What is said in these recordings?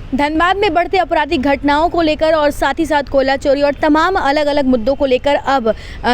धनबाद में बढ़ते आपराधिक घटनाओं को लेकर और साथ ही साथ कोयला चोरी और तमाम अलग अलग मुद्दों को लेकर अब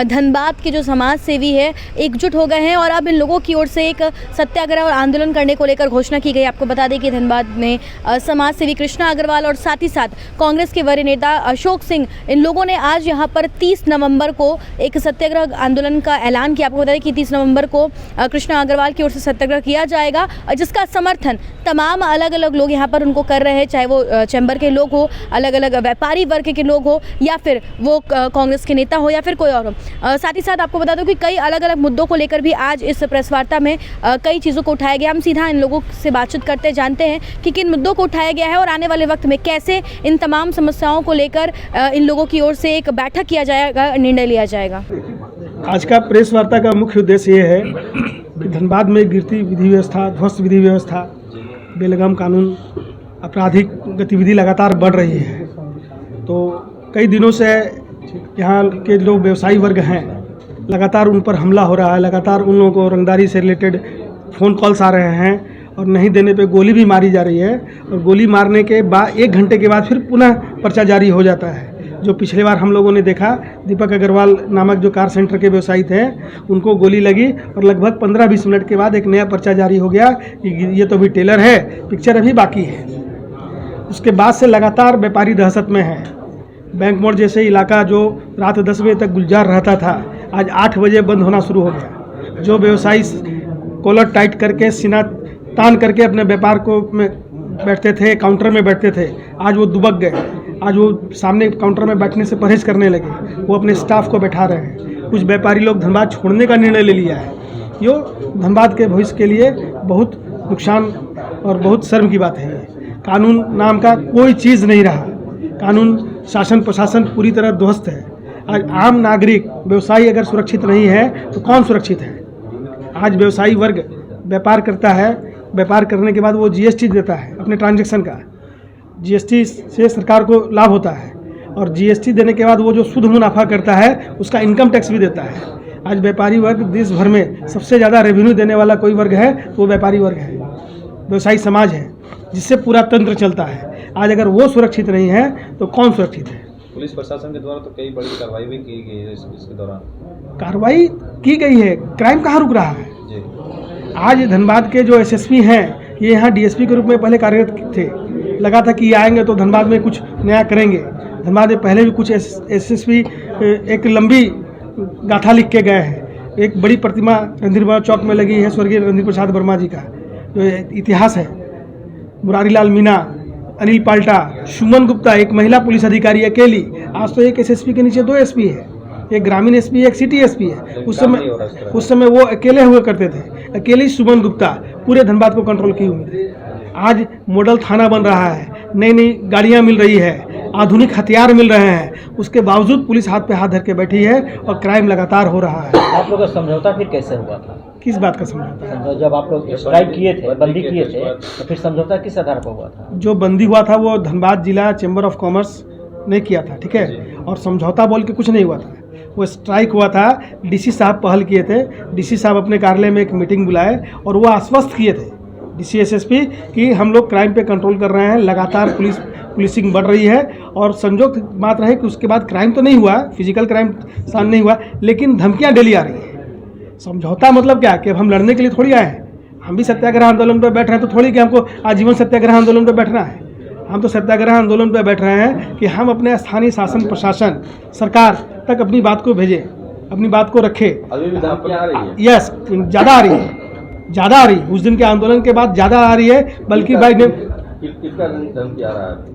धनबाद के जो समाज सेवी है एकजुट हो गए हैं और अब इन लोगों की ओर से एक सत्याग्रह और आंदोलन करने को लेकर घोषणा की गई। आपको बता दें कि धनबाद में समाज सेवी कृष्णा अग्रवाल और साथ ही साथ कांग्रेस के वरीय नेता अशोक सिंह, इन लोगों ने आज यहाँ पर 30 नवंबर को एक सत्याग्रह आंदोलन का ऐलान किया। आपको बता दें कि 30 नवंबर को कृष्णा अग्रवाल की ओर से सत्याग्रह किया जाएगा, जिसका समर्थन तमाम अलग अलग लोग यहाँ पर उनको कर रहे हैं, चाहे वो चैम्बर के लोग हो, अलग अलग व्यापारी वर्ग के लोग हो, या फिर वो कांग्रेस के नेता हो, या फिर कोई और हो। साथ ही साथ आपको बता दूं कि कई अलग अलग मुद्दों को लेकर भी आज इस प्रेस वार्ता में कई चीज़ों को उठाया गया। हम सीधा इन लोगों से बातचीत करते जानते हैं कि किन मुद्दों को उठाया गया है और आने वाले वक्त में कैसे इन तमाम समस्याओं को लेकर इन लोगों की ओर से एक बैठक किया जाएगा, निर्णय लिया जाएगा। आज का प्रेस वार्ता का मुख्य उद्देश्य ये है कि धनबाद में गिरती विधि व्यवस्था, ध्वस्त विधि व्यवस्था, बेलगाम कानून, आपराधिक गतिविधि लगातार बढ़ रही है। तो कई दिनों से यहाँ के लोग व्यवसायी वर्ग हैं, लगातार उन पर हमला हो रहा है, लगातार उन लोगों को रंगदारी से रिलेटेड फ़ोन कॉल्स आ रहे हैं और नहीं देने पे गोली भी मारी जा रही है। और गोली मारने के बाद 1 घंटे के बाद फिर पुनः पर्चा जारी हो जाता है। जो पिछले बार हम लोगों ने देखा, दीपक अग्रवाल नामक जो कार सेंटर के व्यवसायी थे, उनको गोली लगी और लगभग 15-20 मिनट के बाद एक नया पर्चा जारी हो गया कि ये तो अभी टेलर है, पिक्चर अभी बाकी है। उसके बाद से लगातार व्यापारी दहशत में है। बैंक मोड़ जैसे इलाका जो रात 10 बजे तक गुलजार रहता था, आज 8 बजे बंद होना शुरू हो गया। जो व्यवसायी कॉलर टाइट करके, सीना तान करके अपने व्यापार को में बैठते थे, काउंटर में बैठते थे, आज वो दुबक गए। आज वो सामने काउंटर में बैठने से परहेज करने लगे, वो अपने स्टाफ को बैठा रहे हैं। कुछ व्यापारी लोग धनबाद छोड़ने का निर्णय ले लिया है। यो धनबाद के भविष्य के लिए बहुत नुकसान और बहुत शर्म की बात है। कानून नाम का कोई चीज़ नहीं रहा। कानून, शासन, प्रशासन पूरी तरह ध्वस्त है। आज आम नागरिक, व्यवसायी अगर सुरक्षित नहीं है तो कौन सुरक्षित है? आज व्यवसायी वर्ग व्यापार करता है, व्यापार करने के बाद वो जीएसटी देता है अपने ट्रांजैक्शन का। जीएसटी से सरकार को लाभ होता है और जीएसटी देने के बाद वो जो शुद्ध मुनाफा करता है उसका इनकम टैक्स भी देता है। आज व्यापारी वर्ग देश भर में सबसे ज़्यादा रेवेन्यू देने वाला कोई वर्ग है तो वो व्यापारी वर्ग है, व्यवसायी समाज है, जिससे पूरा तंत्र चलता है। आज अगर वो सुरक्षित नहीं है तो कौन सुरक्षित है? पुलिस प्रशासन के द्वारा तो कई बड़ी कार्रवाई भी की गई है इसके दौरान। कार्रवाई की गई है, क्राइम कहाँ रुक रहा है? आज धनबाद के जो एसएसपी हैं, ये यहाँ डीएसपी के रूप में पहले कार्यरत थे। लगा था कि ये आएंगे तो धनबाद में कुछ नया करेंगे। धनबाद में पहले भी कुछ एसएसपी एक लंबी गाथा लिख के गए हैं। एक बड़ी प्रतिमा रणधीर वर्मा चौक में लगी है, स्वर्गीय रणधीर प्रसाद वर्मा जी का जो इतिहास है। मुरारी लाल मीणा, अनिल पाल्टा, सुमन गुप्ता, एक महिला पुलिस अधिकारी अकेली। आज तो एक एसएसपी के नीचे 2 एसपी है, एक ग्रामीण एसपी, एक सिटी एसपी है। उस समय वो अकेले हुए करते थे। अकेली सुमन गुप्ता पूरे धनबाद को कंट्रोल की हुई थी। आज मॉडल थाना बन रहा है, नई नई गाड़ियां मिल रही है, आधुनिक हथियार मिल रहे हैं, उसके बावजूद पुलिस हाथ पे हाथ धर के बैठी है और क्राइम लगातार हो रहा है। आप लोग का समझौता फिर कैसे हुआ था? किस बात का समझौता? जब आप लोग स्ट्राइक किए थे, बंदी किए थे, तो फिर समझौता किस आधार पर हुआ था? जो बंदी हुआ था वो धनबाद जिला चैम्बर ऑफ कॉमर्स ने किया था, ठीक है। और समझौता बोल के कुछ नहीं हुआ था, वो स्ट्राइक हुआ था। डीसी साहब पहल किए थे। डीसी साहब अपने कार्यालय में एक मीटिंग बुलाए और वो आश्वस्त किए थे डीसी एसएसपी कि हम लोग क्राइम पे कंट्रोल कर रहे हैं, लगातार पुलिसिंग बढ़ रही है। और संजोग बात रहे कि उसके बाद क्राइम तो नहीं हुआ, फिजिकल क्राइम सामने नहीं हुआ, लेकिन धमकियां डेली आ रही हैं। समझौता मतलब क्या कि अब हम लड़ने के लिए थोड़ी आए हैं। हम भी सत्याग्रह आंदोलन पर बैठ रहे हैं तो थोड़ी कि हमको आजीवन सत्याग्रह आंदोलन पर बैठना है। हम तो सत्याग्रह आंदोलन पर बैठ रहे हैं कि हम अपने स्थानीय शासन, प्रशासन, सरकार तक अपनी बात को भेजें, अपनी बात को रखें। अभी भी धमकी आ रही है? यस, ज़्यादा आ रही है, ज़्यादा आ रही है। उस दिन के आंदोलन के बाद ज़्यादा आ रही है। बल्कि भाई ने किसका धमकी आ रहा है?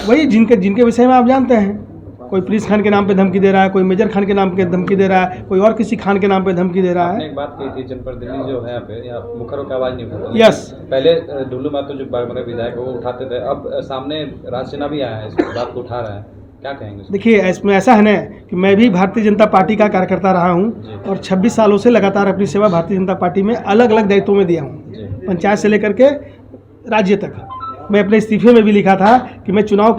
वही जिनके विषय में आप जानते हैं। कोई प्रिंस खान के नाम पे धमकी दे रहा है, कोई मेजर खान के नाम पे धमकी दे रहा है, कोई और किसी खान के नाम पे धमकी दे रहा है। एक बात कही थी, जनपद दिल्ली जो है यहाँ मुखरों की आवाज़ नहीं उठाती। यस, पहले डुल्लू महतो जो बागमरा विधायक वो उठाते थे, अब सामने राज सिन्हा भी आया है, इस बात को उठा रहा है, क्या कहेंगे? देखिए, इसमें ऐसा है ना कि मैं भी भारतीय जनता पार्टी का कार्यकर्ता रहा हूँ और 26 सालों से लगातार अपनी सेवा भारतीय जनता पार्टी में अलग अलग दायित्वों में दिया हूँ, पंचायत से लेकर के राज्य तक। मैं अपने इस्तीफे में भी लिखा था कि मैं चुनाव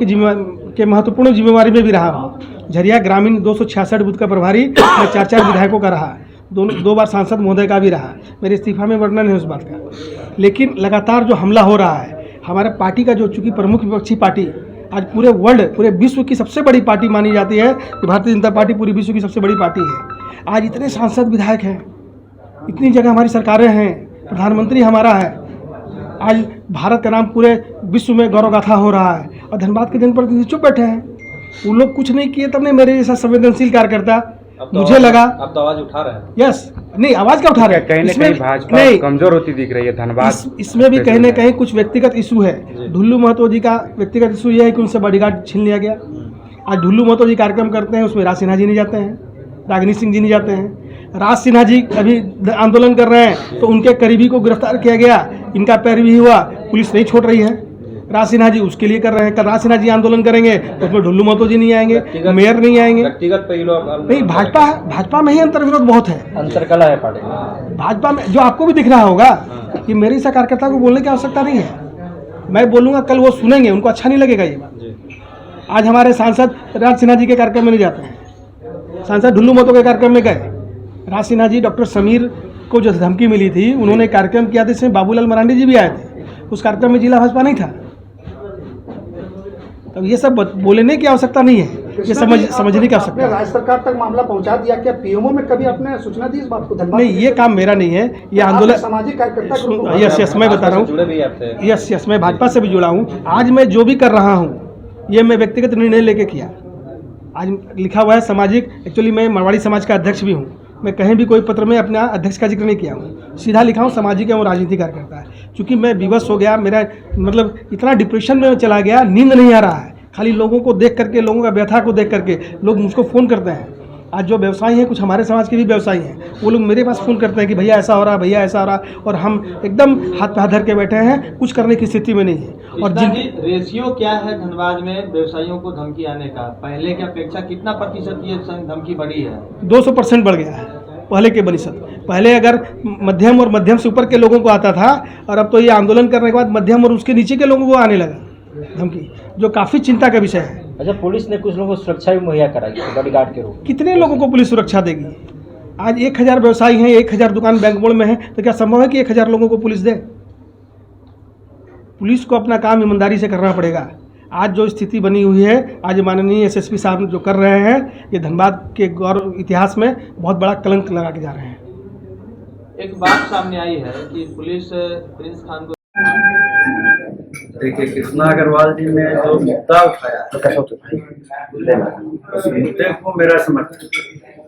के महत्वपूर्ण जिम्मेवारी में भी रहा हूँ। झरिया ग्रामीण 266 बूथ का प्रभारी मैं 4 विधायकों का रहा, 2 बार सांसद महोदय का भी रहा। मेरे इस्तीफा में वर्णन है उस बात का। लेकिन लगातार जो हमला हो रहा है, हमारे पार्टी का जो चूँकि प्रमुख विपक्षी पार्टी आज पूरे वर्ल्ड पूरे विश्व की सबसे बड़ी पार्टी मानी जाती है कि भारतीय जनता पार्टी पूरी विश्व की सबसे बड़ी पार्टी है। आज इतने सांसद विधायक हैं, इतनी जगह हमारी सरकारें हैं, प्रधानमंत्री हमारा है, आज भारत का नाम पूरे विश्व में गौरव गाथा हो रहा है और धनबाद के जनप्रतिनिधि चुप बैठे हैं। वो लोग कुछ नहीं किए तब ने मेरे जैसा संवेदनशील कार्यकर्ता मुझे लगा अब तो आवाज उठा रहे हैं। यस नहीं आवाज क्या उठा रहे हैं, कहीं ना कहीं भाजपा कमजोर होती दिख रही है धनबाद इसमें भी कहीं ना कहीं कुछ व्यक्तिगत इशू है। ढुल्लू महतो जी का व्यक्तिगत इशू यह है कि उनसे बॉडीगार्ड छीन लिया गया। आज ढुल्लू महतो जी कार्यक्रम करते हैं, उसमें राज सिन्हा जी नहीं जाते हैं, रागिनी सिंह जी नहीं जाते हैं। राज सिन्हा जी अभी आंदोलन कर रहे हैं तो उनके करीबी को गिरफ्तार किया गया, इनका पैरवी हुआ, पुलिस नहीं छोड़ रही है। राज सिन्हा जी उसके लिए कर रहे हैं, कल राज सिन्हा जी आंदोलन करेंगे तो उसमें ढुल्लू महतो जी नहीं आएंगे, मेयर नहीं आएंगे। व्यक्तिगत पहलू नहीं, भाजपा में ही अंतर्विरोध बहुत है। अंतरकला है पार्टी में। भाजपा में जो आपको भी दिख रहा होगा कि मेरे से कार्यकर्ता को बोलने की आवश्यकता नहीं है। मैं बोलूँगा, कल वो सुनेंगे, उनको अच्छा नहीं लगेगा ये बात। आज हमारे सांसद राज सिन्हा जी के कार्यक्रम में नहीं जाते हैं, सांसद ढुल्लू महतो के कार्यक्रम में गए। राज सिन्हा जी डॉक्टर समीर को जो धमकी मिली थी, उन्होंने कार्यक्रम किया था, इसमें बाबूलाल मरांडी जी भी आए थे, उस कार्यक्रम में जिला भाजपा नहीं था। तब ये सब बोलने की आवश्यकता नहीं है, ये समझने की आवश्यकता है। राज्य सरकार तक मामला पहुंचा दिया, क्या पीएमओ में कभी आपने सूचना दी इस बात को? नहीं, ये काम मेरा नहीं है, ये आंदोलन सामाजिक कार्यकर्ता। यस मैं बता रहा हूँ, यस मैं भाजपा से भी जुड़ा हूँ। आज मैं जो भी कर रहा हूँ ये मैं व्यक्तिगत निर्णय लेके किया। आज लिखा हुआ है सामाजिक, एक्चुअली मैं मारवाड़ी समाज का अध्यक्ष भी हूँ, मैं कहीं भी कोई पत्र में अपना अध्यक्ष का जिक्र नहीं किया हूँ, सीधा लिखा हूँ सामाजिक एवं राजनीतिक कार्यकर्ता है। चूँकि मैं विवश हो गया, मेरा मतलब इतना डिप्रेशन में चला गया, नींद नहीं आ रहा है, खाली लोगों को देख करके, लोगों का व्यथा को देख करके लोग मुझको फ़ोन करते हैं। आज जो व्यवसायी हैं, कुछ हमारे समाज के भी व्यवसायी हैं, वो लोग मेरे पास फ़ोन करते हैं कि भैया ऐसा हो रहा है, भैया ऐसा हो रहा है, और हम एकदम हाथ पे हाथ धर के बैठे हैं, कुछ करने की स्थिति में नहीं है। और जिन रेशियो क्या है धनबाद में व्यवसायियों को धमकी आने का? पहले की अपेक्षा कितना प्रतिशत ये धमकी बढ़ी है? 200% बढ़ गया है पहले के बनिशत। पहले अगर मध्यम और मध्यम से ऊपर के लोगों को आता था, और अब तो ये आंदोलन करने के बाद मध्यम और उसके नीचे के लोगों को आने लगा धमकी, जो काफ़ी चिंता का विषय है। अच्छा, पुलिस ने कुछ लोगों को सुरक्षा भी मुहैया कराई है बॉडीगार्ड के रूप में। कितने लोगों को पुलिस सुरक्षा देगी? आज 1000 व्यवसायी हैं, 1000 दुकान बैंक मोड़ में है, तो क्या संभव है कि 1000 लोगों को पुलिस दे? पुलिस को अपना काम ईमानदारी से करना पड़ेगा। आज जो स्थिति बनी हुई है, आज माननीय एसएसपी साहब जो कर रहे हैं, ये धनबाद के गौरव इतिहास में बहुत बड़ा कलंक लगा के जा रहे हैं। एक बात सामने आई है कि पुलिस प्रिंस खान को, देखिए, कृष्णा अग्रवाल जी ने जो मुद्दा उठाया है, उस मुद्दे को मेरा समर्थन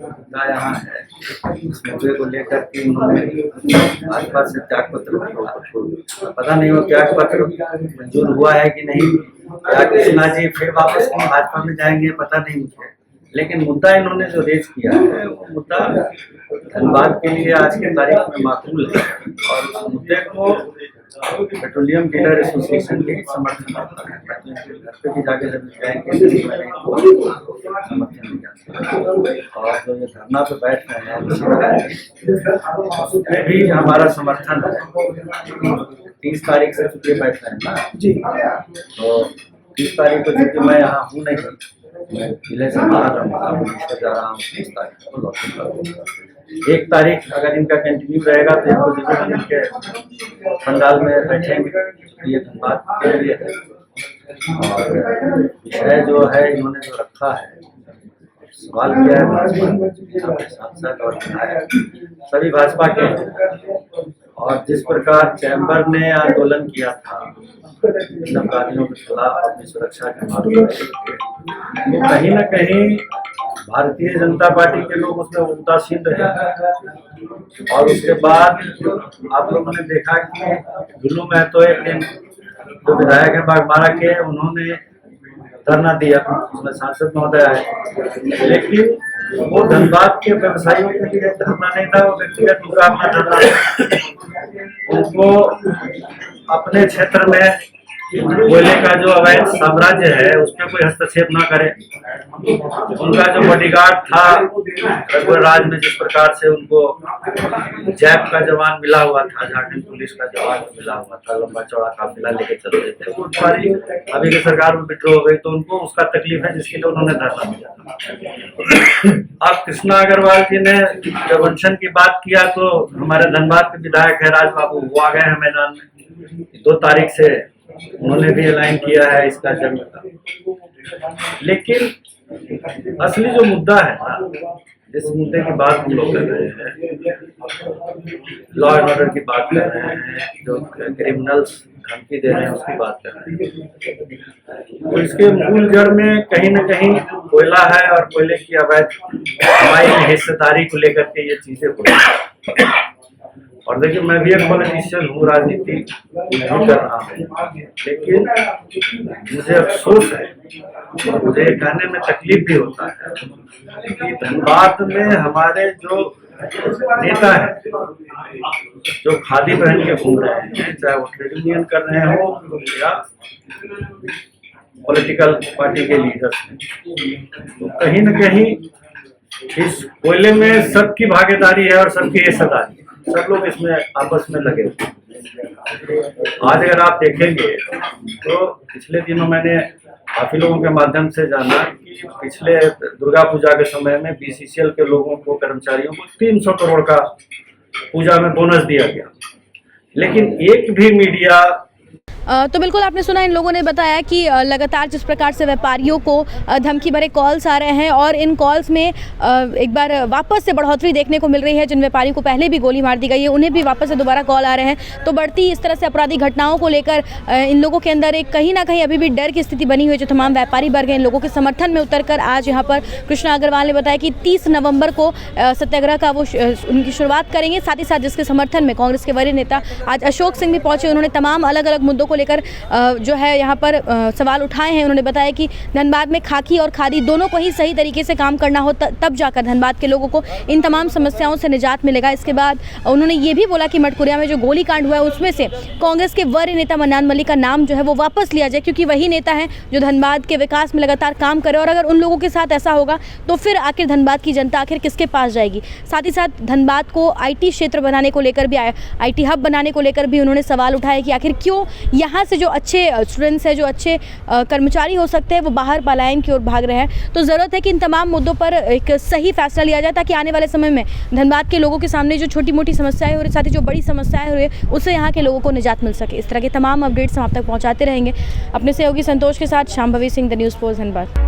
मुद्दा यहाँ है। इस मुद्दे को लेकर के उन्होंने भाजपा से त्याग पत्र दिया। पता नहीं वो त्याग पत्र मंजूर हुआ है कि नहीं, या कृष्णा जी फिर वापस भाजपा में जाएंगे, पता नहीं मुझे। लेकिन मुद्दा इन्होंने जो रेज किया है, वो मुद्दा धनबाद के लिए आज के तारीख में माकूल है, और उस मुद्दे को पेट्रोलियम डीलर एसोसिएशन के समर्थन करता है। घर पे भी जाके जब जाएंगे समर्थन दिया, और जो ये धरना पे बैठ रहे हैं उसमें भी हमारा समर्थन है। 30 तारीख से चुके बैठ रहे हैं ना जी, तो 30 तारीख को चूँकि मैं यहाँ हूँ नहीं, मैं जिले से बाहर जा रहा हूँ, 30 तारीख को लौटूंगा। 1 तारीख अगर इनका कंटिन्यू रहेगा तो इनको जरूर इनके पंडाल में बैठेंगे, ये धनबाद के लिए है। और विषय जो है इन्होंने जो रखा है, सवाल किया है भाजपा के सांसद और विधायक सभी भाजपा के हैं, और जिस प्रकार चैम्बर ने आंदोलन किया था अपराधियों के खिलाफ अपनी सुरक्षा के मामले में, तो कहीं न कहीं भारतीय जनता पार्टी के लोग उसमें उदासीन रहे। और उसके बाद आप लोगों ने देखा कि ढुल्लू महतो एक दिन जो विधायक है बागमारा के, उन्होंने धरना दिया, उसमें सांसद महोदय आए, लेकिन वो धनबाद के व्यवसायियों के लिए धरना नहीं था, वो व्यक्तिगत मुकाबला धरना। उनको अपने क्षेत्र में कोयले का जो अवैध साम्राज्य है उस पर कोई हस्तक्षेप ना करे। उनका जो बॉडीगार्ड था रघुवर राज में, जिस प्रकार से उनको जैप का जवान मिला हुआ था, झारखंड पुलिस का जवान मिला हुआ था, लंबा चौड़ा काफिला लेके चल रहे थे, वो सारी अभी की सरकार में विड्रॉ हो गई, तो उनको उसका तकलीफ है, जिसके लिए उन्होंने धरना दिया। अब कृष्णा अग्रवाल जी ने जब अनशन की बात किया तो हमारे धनबाद के विधायक है राज बाबू, वो आ गए हैं मैदान में। 2 तारीख से उन्होंने भी ऐलान किया है इसका जंग का। लेकिन असली जो मुद्दा है ना, जिस मुद्दे की बात हम लोग कर रहे हैं, लॉ एंड ऑर्डर की बात कर रहे हैं, जो क्रिमिनल्स धमकी दे रहे हैं उसकी बात कर रहे हैं, तो इसके मूल जड़ में कहीं न कहीं कोयला है और कोयले की अवैध हमारी हिस्सेदारी को लेकर के ये चीजें हो रही हैं। और देखिए, मैं भी एक पॉलिटिशियन हूँ, राजनीति नहीं कर रहा हूँ, लेकिन मुझे अफसोस है और मुझे ये कहने में तकलीफ भी होता है कि धनबाद में हमारे जो नेता है, जो खादी पहन के घूम रहे हैं, चाहे वो ट्रेड यूनियन कर रहे हो या पॉलिटिकल पार्टी के लीडर्स हैं, तो कहीं न कहीं इस कोयले में सबकी भागीदारी है और सबकी हिस्सेदारी है, सब लोग इसमें आपस में लगे हुए हैं। आज अगर आप देखेंगे तो पिछले दिनों मैंने काफी लोगों के माध्यम से जाना कि पिछले दुर्गा पूजा के समय में बीसीसीएल के लोगों को, कर्मचारियों को 300 करोड़ का पूजा में बोनस दिया गया, लेकिन एक भी मीडिया तो बिल्कुल आपने सुना, इन लोगों ने बताया कि लगातार जिस प्रकार से व्यापारियों को धमकी भरे कॉल्स आ रहे हैं और इन कॉल्स में एक बार वापस से बढ़ोतरी देखने को मिल रही है। जिन व्यापारियों को पहले भी गोली मार दी गई है उन्हें भी वापस से दोबारा कॉल आ रहे हैं। तो बढ़ती इस तरह से आपराधिक घटनाओं को लेकर इन लोगों के अंदर एक कहीं ना कहीं अभी भी डर की स्थिति बनी हुई है। जो तमाम व्यापारी वर्ग हैं, इन लोगों के समर्थन में उतरकर आज यहाँ पर कृष्णा अग्रवाल ने बताया कि 30 नवंबर को सत्याग्रह का वो उनकी शुरुआत करेंगे। साथ ही साथ जिसके समर्थन में कांग्रेस के वरीय नेता आज अशोक सिंह भी पहुंचे। उन्होंने तमाम अलग अलग मुद्दों को लेकर जो है यहाँ पर सवाल उठाए हैं। उन्होंने बताया कि धनबाद में खाकी और खादी दोनों को ही सही तरीके से काम करना हो, तब जाकर धनबाद के लोगों को इन तमाम समस्याओं से निजात मिलेगा। इसके बाद उन्होंने ये भी बोला कि मटकुरिया में जो गोलीकांड हुआ है उसमें से कांग्रेस के वरीय नेता मन्नान मल्लिक का नाम जो है वो वापस लिया जाए, क्योंकि वही नेता है जो धनबाद के विकास में लगातार काम करे। और अगर उन लोगों के साथ ऐसा होगा तो फिर आखिर धनबाद की जनता आखिर किसके पास जाएगी। साथ ही साथ धनबाद को IT क्षेत्र बनाने को लेकर भी, IT हब बनाने को लेकर भी उन्होंने सवाल उठाया कि आखिर क्यों यहाँ से जो अच्छे स्टूडेंट्स हैं, जो अच्छे कर्मचारी हो सकते हैं, वो बाहर पलायन की ओर भाग रहे हैं। तो ज़रूरत है कि इन तमाम मुद्दों पर एक सही फैसला लिया जाए, ताकि आने वाले समय में धनबाद के लोगों के सामने जो छोटी मोटी समस्याएं हो रही, साथ ही जो बड़ी समस्याएं हो रही है, उससे यहाँ के लोगों को निजात मिल सके। इस तरह के तमाम अपडेट्स हम आप तक पहुँचाते रहेंगे। अपने सहयोगी संतोष के साथ Shambhavi Singh, the news post, Dhanbad.